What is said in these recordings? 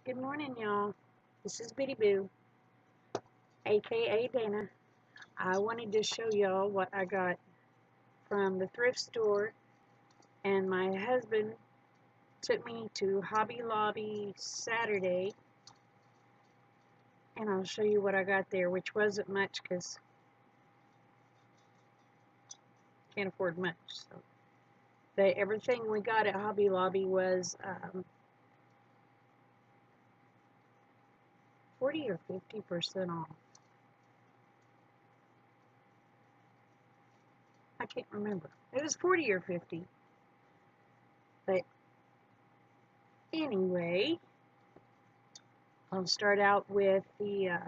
Good morning, y'all. This is Bitty Boo, aka Dana. I wanted to show y'all what I got from the thrift store, and my husband took me to Hobby Lobby Saturday, and I'll show you what I got there, which wasn't much because can't afford much. So, but everything we got at Hobby Lobby was 40 or 50% off. I can't remember. It was 40 or 50. But anyway, I'll start out with the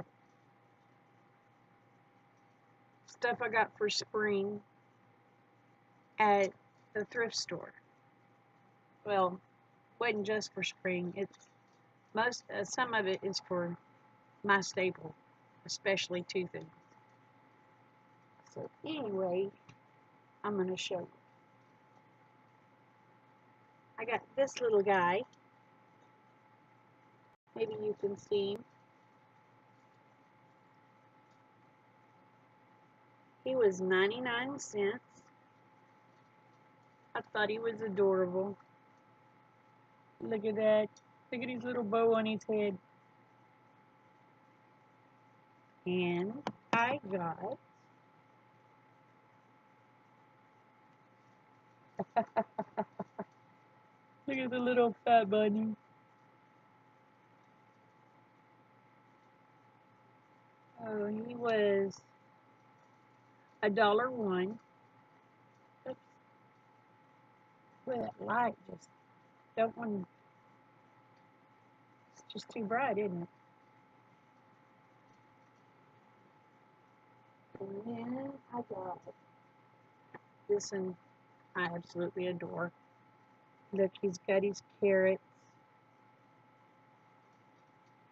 stuff I got for spring at the thrift store. Well, wasn't just for spring. Some of it is for my staple, especially two things. So anyway, I'm going to show you. I got this little guy. Maybe you can see him. He was 99 cents. I thought he was adorable. Look at that. Look at his little bow on his head. And I got look at the little fat bunny. Oh, he was $1.01. Oops. Well, that light just don't want. It's just too bright, isn't it? And then I got this one I absolutely adore. Look, he's got his carrots.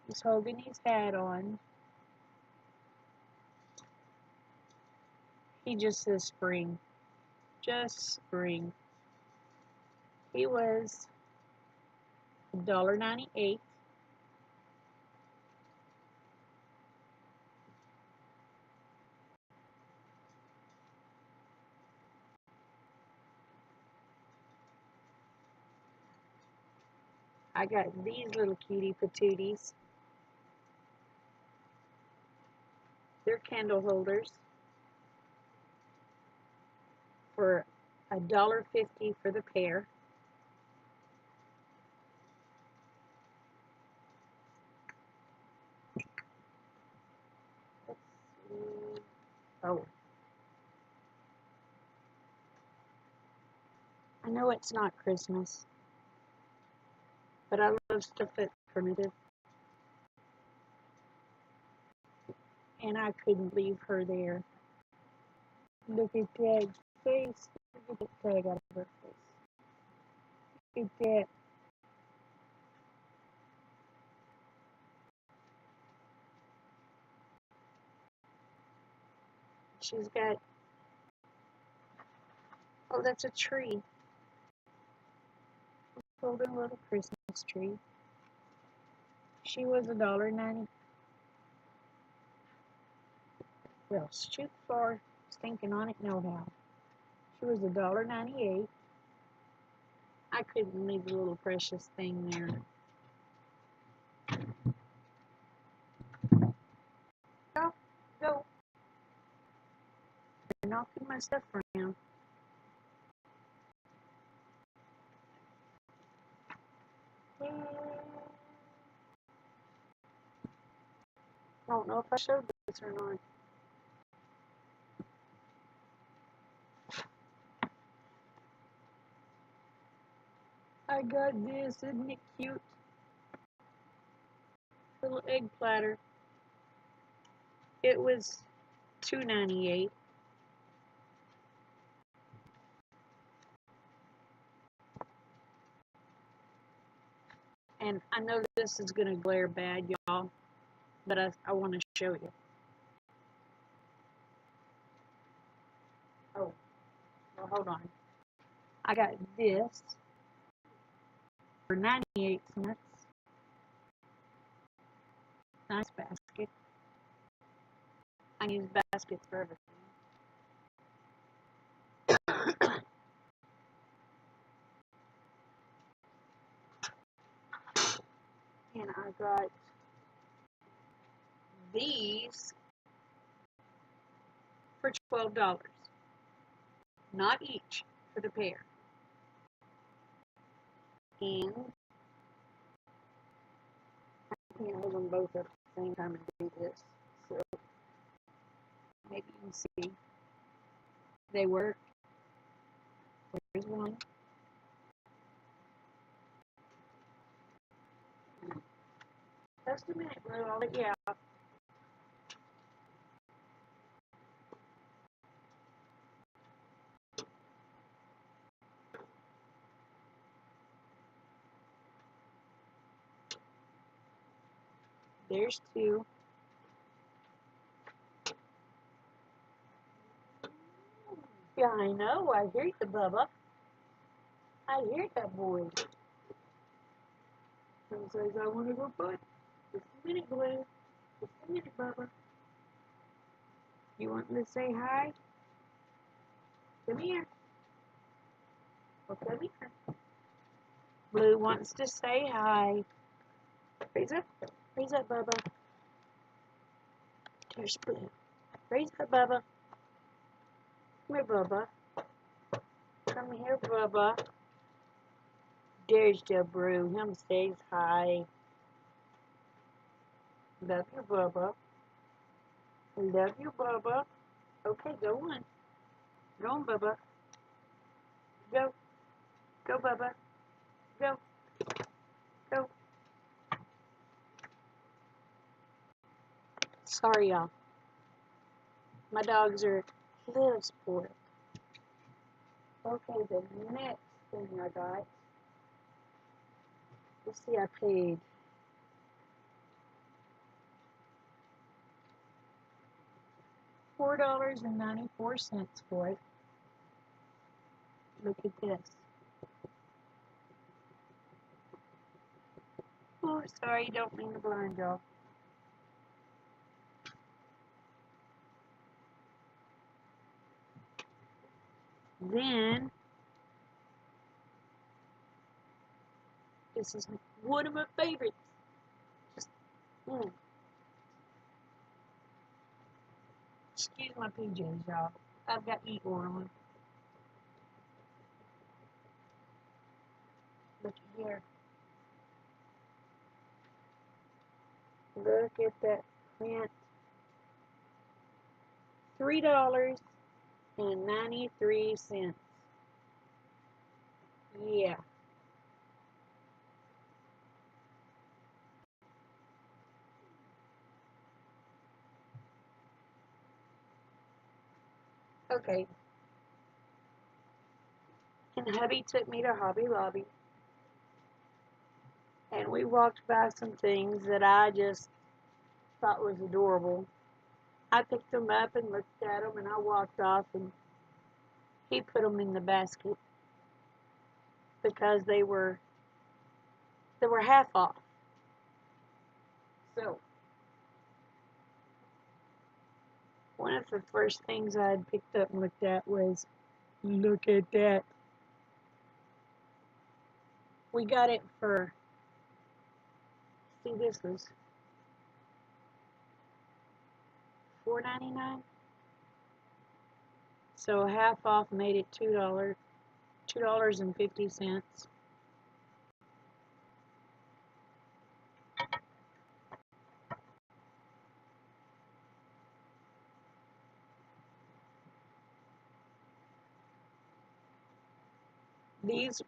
He's holding his hat on. He just says spring. Just spring. He was $1.98. I got these little cutie patooties. They're candle holders for $1.50 for the pair. Let's see. Oh, I know it's not Christmas, but I love stuff that's primitive. And I couldn't leave her there. Look at that face. Look at that tag out of her face. Look at that. She's got, oh, that's a tree. Holding a little Christmas tree. She was $1.90. Well, shoot far, stinking on it, no how. She was $1.98. I couldn't leave the little precious thing there. Go, go. You're knocking my stuff around. I don't know if I showed this or not. I got this, isn't it cute? Little egg platter. It was $2.98. And I know this is going to glare bad, y'all, but I want to show you. Oh, well, hold on. I got this for 98 cents. Nice basket. I use baskets for everything. And I got these for $12. Not each, for the pair. And I can hold them both up at the same time and do this. So maybe you can see they work. There's one. Just a minute, Blue. I'll let you out. There's two. Yeah, I know. I hear you, Bubba. I hear that boy. He says, I want to go put. Just a minute, Blue. Just a minute, Bubba. You want to say hi? Come here. Well, come here. Blue wants to say hi. Raise up. Raise up, Bubba. There's Blue. Raise up, Bubba. Come here, Bubba. Come here, Bubba. There's the Brew. Him says hi. Love you, Bubba. Love you, Bubba. Okay, go on. Go on, Bubba. Go. Go, Bubba. Go. Go. Sorry, y'all. My dogs are a little spoiled. Okay, the next thing I got. Let's see, I paid $4.94 for it. Look at this. Oh, sorry, don't mean to blind y'all. Then, this is one of my favorites. Just, excuse my PJs, y'all. I've got Eeyore on. Look here. Look at that print. $3.93. Yeah. Okay. And hubby took me to Hobby Lobby. And we walked by some things that I just thought was adorable. I picked them up and looked at them, and I walked off, and he put them in the basket because they were half off. So one of the first things I had picked up and looked at was, look at that. We got it for, see, this was $4.99. So half off made it $2.50. These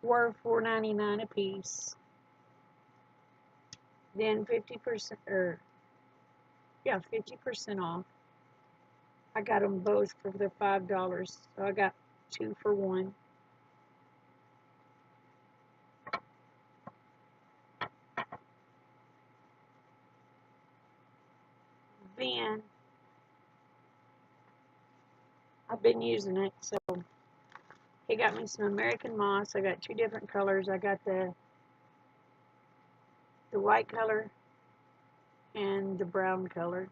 were $4.99 a piece. Then 50%, or yeah, 50% off. I got them both for the $5, so I got 2 for 1. Then I've been using it, so he got me some American moss. I got 2 different colors. I got the white color and the brown color.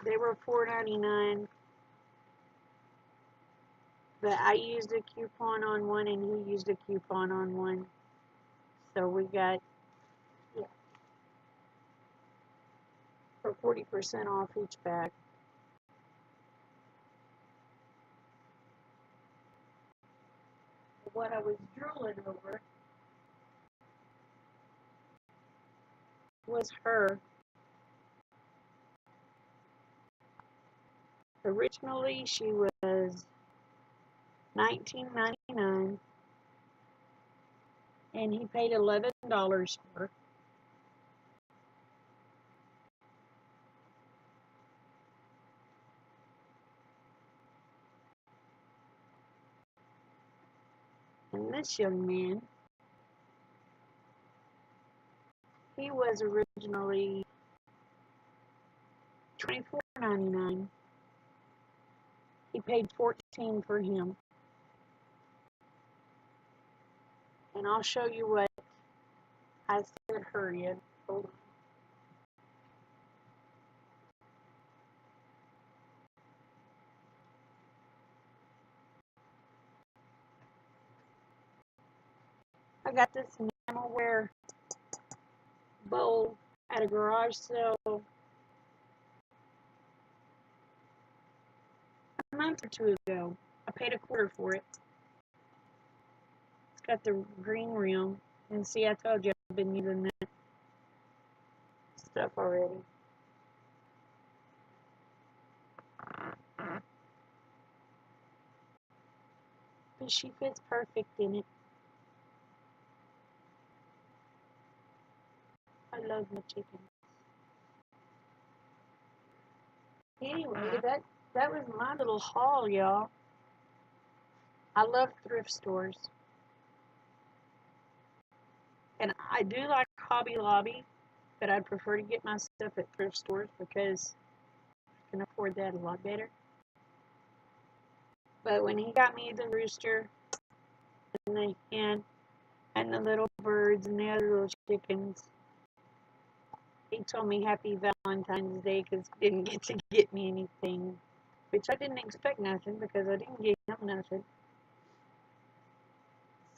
They were $4.99, but I used a coupon on one and he used a coupon on one. So we got, yeah, for 40% off each bag. What I was drooling over was her. Originally, she was $19.99, and he paid $11 for her. And this young man, he was originally $24.99. He paid $14 for him. And I'll show you what I sent her in. Hold on. I got this enamelware bowl at a garage sale a month or two ago. I paid $1 for it. It's got the green rim. And see, I told you I've been using that stuff already. But she fits perfect in it. I love my chicken. Anyway, that was my little haul, y'all. I love thrift stores. And I do like Hobby Lobby, but I'd prefer to get my stuff at thrift stores because I can afford that a lot better. But when he got me the rooster and the hen and the little birds and the other little chickens, he told me Happy Valentine's Day because he didn't get to get me anything, which I didn't expect nothing because I didn't get him nothing.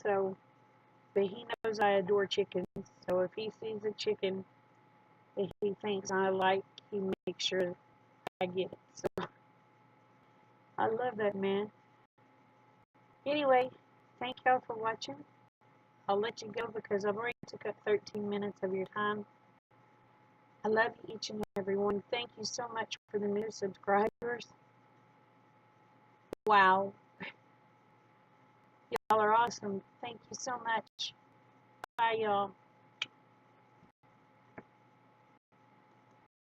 So, but he knows I adore chickens, so if he sees a chicken that he thinks I like, he makes sure I get it. So, I love that man. Anyway, thank y'all for watching. I'll let you go because I've already took up 13 minutes of your time. I love each and every one. Thank you so much for the new subscribers. Wow. Y'all are awesome. Thank you so much. Bye, y'all.